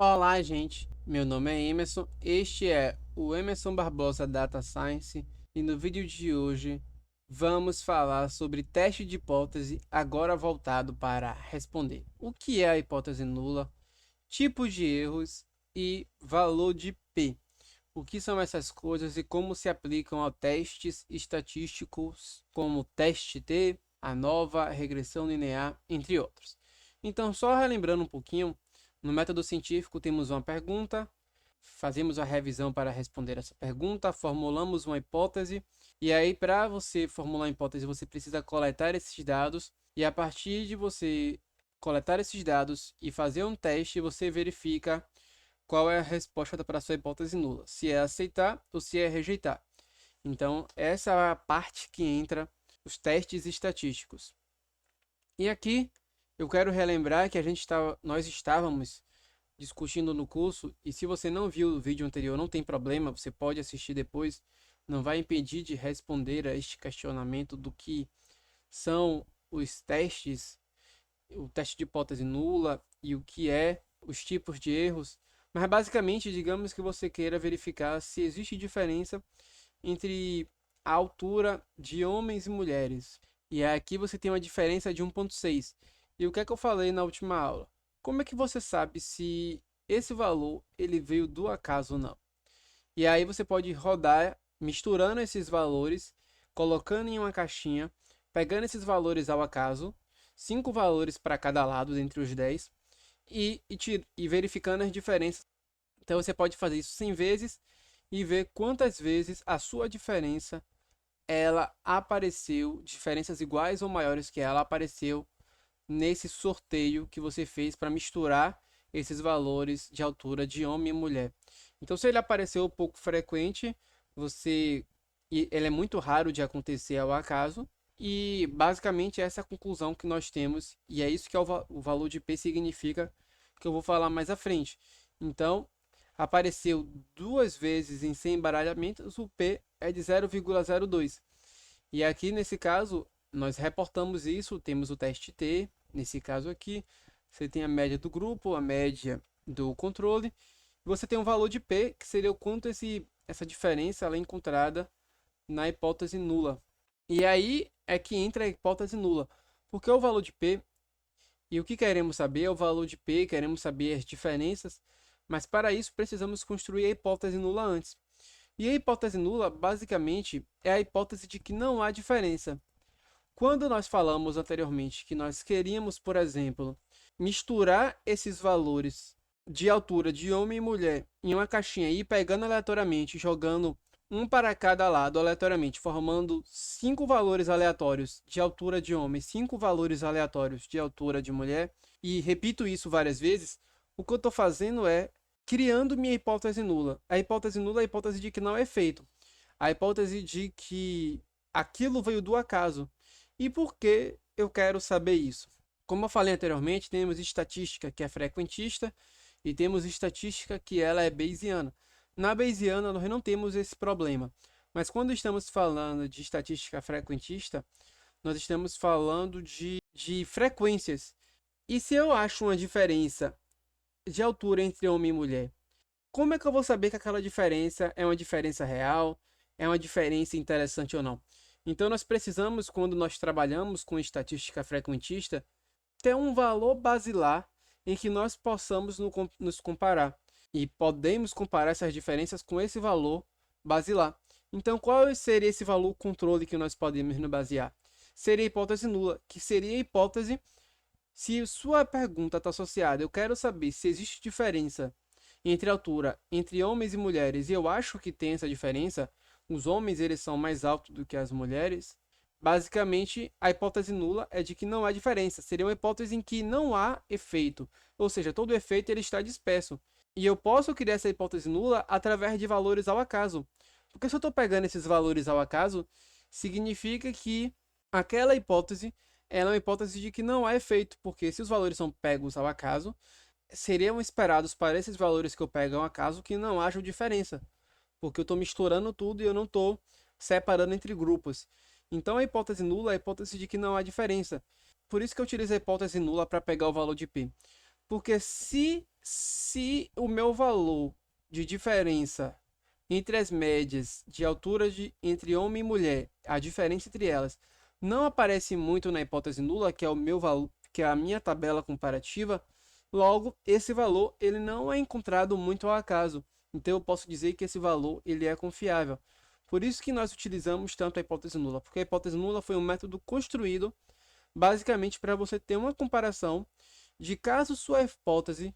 Olá, gente. Meu nome é Emerson. Este é o Emerson Barbosa Data Science e no vídeo de hoje vamos falar sobre teste de hipótese, agora voltado para responder o que é a hipótese nula, tipos de erros e valor de P. O que são essas coisas e como se aplicam a testes estatísticos como teste T, ANOVA, regressão linear, entre outros. Então, só relembrando um pouquinho, no método científico temos uma pergunta, fazemos a revisão para responder essa pergunta, formulamos uma hipótese, e aí para você formular a hipótese você precisa coletar esses dados, e a partir de você coletar esses dados e fazer um teste, você verifica qual é a resposta para a sua hipótese nula, se é aceitar ou se é rejeitar. Então, essa é a parte que entra os testes estatísticos. E aqui eu quero relembrar que nós estávamos discutindo no curso, e se você não viu o vídeo anterior, não tem problema, você pode assistir depois, não vai impedir de responder a este questionamento do que são os testes, o teste de hipótese nula e o que é os tipos de erros. Mas basicamente, digamos que você queira verificar se existe diferença entre a altura de homens e mulheres. E aqui você tem uma diferença de 1,6. E o que é que eu falei na última aula? Como é que você sabe se esse valor ele veio do acaso ou não? E aí você pode rodar misturando esses valores, colocando em uma caixinha, pegando esses valores ao acaso, 5 valores para cada lado entre os 10 e verificando as diferenças. Então você pode fazer isso 100 vezes e ver quantas vezes a sua diferença ela apareceu, diferenças iguais ou maiores que ela apareceu nesse sorteio que você fez para misturar esses valores de altura de homem e mulher. Então, se ele apareceu pouco frequente, você ele é muito raro de acontecer ao acaso. E basicamente essa é a conclusão que nós temos, e é isso que é o valor de P significa, que eu vou falar mais à frente. Então, apareceu duas vezes em 100 embaralhamentos, o P é de 0,02. E aqui nesse caso, nós reportamos isso, temos o teste T, nesse caso aqui, você tem a média do grupo, a média do controle, e você tem um valor de P, que seria o quanto essa diferença ela é encontrada na hipótese nula. E aí é que entra a hipótese nula, porque o valor de P, e o que queremos saber é o valor de P, queremos saber as diferenças, mas para isso precisamos construir a hipótese nula antes. E a hipótese nula, basicamente, é a hipótese de que não há diferença. Quando nós falamos anteriormente que nós queríamos, por exemplo, misturar esses valores de altura de homem e mulher em uma caixinha e ir pegando aleatoriamente, jogando um para cada lado aleatoriamente, formando 5 valores aleatórios de altura de homem, 5 valores aleatórios de altura de mulher, e repito isso várias vezes, o que eu estou fazendo é criando minha hipótese nula. A hipótese nula é a hipótese de que não é feito. A hipótese de que aquilo veio do acaso. E por que eu quero saber isso? Como eu falei anteriormente, temos estatística que é frequentista e temos estatística que ela é bayesiana. Na bayesiana nós não temos esse problema, mas quando estamos falando de estatística frequentista, nós estamos falando de frequências. E se eu acho uma diferença de altura entre homem e mulher, como é que eu vou saber que aquela diferença é uma diferença real, é uma diferença interessante ou não? Então nós precisamos, quando nós trabalhamos com estatística frequentista, ter um valor basilar em que nós possamos nos comparar. E podemos comparar essas diferenças com esse valor basilar. Então, qual seria esse valor controle que nós podemos nos basear? Seria a hipótese nula, que seria a hipótese se sua pergunta está associada, eu quero saber se existe diferença entre altura entre homens e mulheres, e eu acho que tem essa diferença, os homens eles são mais altos do que as mulheres. Basicamente, a hipótese nula é de que não há diferença. Seria uma hipótese em que não há efeito, ou seja, todo efeito ele está disperso. E eu posso criar essa hipótese nula através de valores ao acaso. Porque se eu estou pegando esses valores ao acaso, significa que aquela hipótese ela é uma hipótese de que não há efeito, porque se os valores são pegos ao acaso, seriam esperados para esses valores que eu pego ao acaso que não haja diferença, porque eu estou misturando tudo e eu não estou separando entre grupos. Então a hipótese nula é a hipótese de que não há diferença. Por isso que eu utilizo a hipótese nula para pegar o valor de P. Porque se Se o meu valor de diferença entre as médias de altura entre homem e mulher, a diferença entre elas, não aparece muito na hipótese nula, que é o meu valor, que é a minha tabela comparativa, logo esse valor ele não é encontrado muito ao acaso. Então eu posso dizer que esse valor ele é confiável. Por isso que nós utilizamos tanto a hipótese nula, porque a hipótese nula foi um método construído basicamente para você ter uma comparação de caso sua hipótese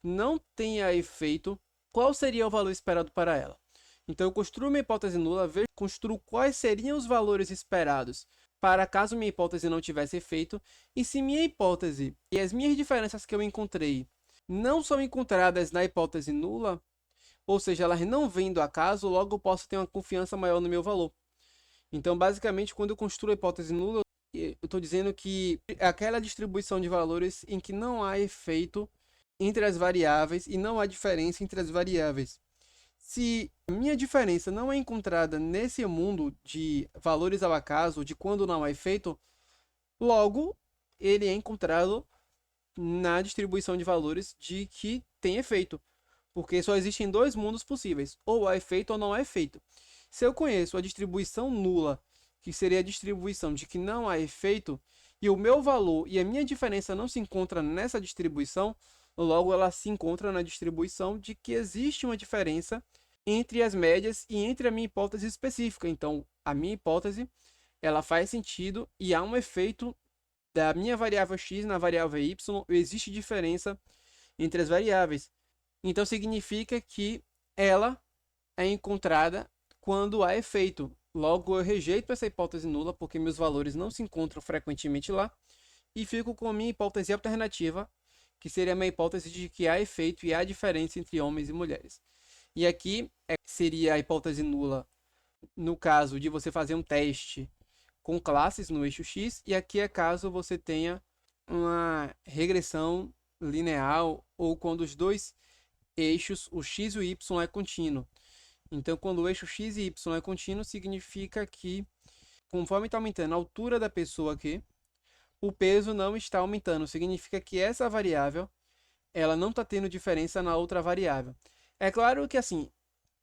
não tenha efeito, qual seria o valor esperado para ela. Então eu construo uma hipótese nula, construo quais seriam os valores esperados para caso minha hipótese não tivesse efeito, e se minha hipótese e as minhas diferenças que eu encontrei não são encontradas na hipótese nula, ou seja, elas não vêm do acaso, logo eu posso ter uma confiança maior no meu valor. Então, basicamente, quando eu construo a hipótese nula, eu estou dizendo que é aquela distribuição de valores em que não há efeito entre as variáveis e não há diferença entre as variáveis. Se a minha diferença não é encontrada nesse mundo de valores ao acaso, de quando não há efeito, logo ele é encontrado na distribuição de valores de que tem efeito. Porque só existem dois mundos possíveis, ou há efeito ou não há efeito. Se eu conheço a distribuição nula, que seria a distribuição de que não há efeito, e o meu valor e a minha diferença não se encontra nessa distribuição, logo ela se encontra na distribuição de que existe uma diferença entre as médias e entre a minha hipótese específica. Então, a minha hipótese, ela faz sentido e há um efeito da minha variável x na variável y, existe diferença entre as variáveis. Então significa que ela é encontrada quando há efeito. Logo, eu rejeito essa hipótese nula porque meus valores não se encontram frequentemente lá e fico com a minha hipótese alternativa, que seria a minha hipótese de que há efeito e há diferença entre homens e mulheres. E aqui seria a hipótese nula no caso de você fazer um teste com classes no eixo x, e aqui é caso você tenha uma regressão linear ou quando os dois eixos, o x e o y, é contínuo. Então, quando o eixo x e y é contínuo, significa que, conforme está aumentando a altura da pessoa aqui, o peso não está aumentando. Significa que essa variável ela não está tendo diferença na outra variável. É claro que, assim,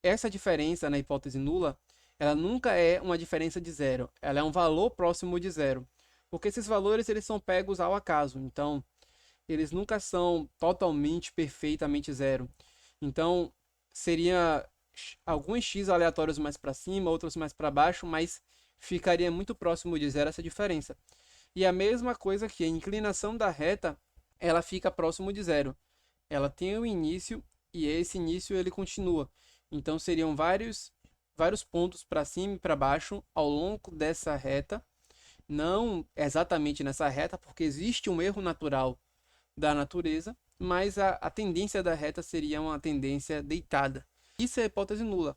essa diferença na hipótese nula, ela nunca é uma diferença de zero. Ela é um valor próximo de zero. Porque esses valores eles são pegos ao acaso. Então, eles nunca são totalmente, perfeitamente zero. Então, seria alguns x aleatórios mais para cima, outros mais para baixo, mas ficaria muito próximo de zero essa diferença. E a mesma coisa que a inclinação da reta, ela fica próximo de zero. Ela tem um início e esse início ele continua. Então seriam vários pontos para cima e para baixo ao longo dessa reta, não exatamente nessa reta, porque existe um erro natural da natureza, mas a tendência da reta seria uma tendência deitada. Isso é a hipótese nula.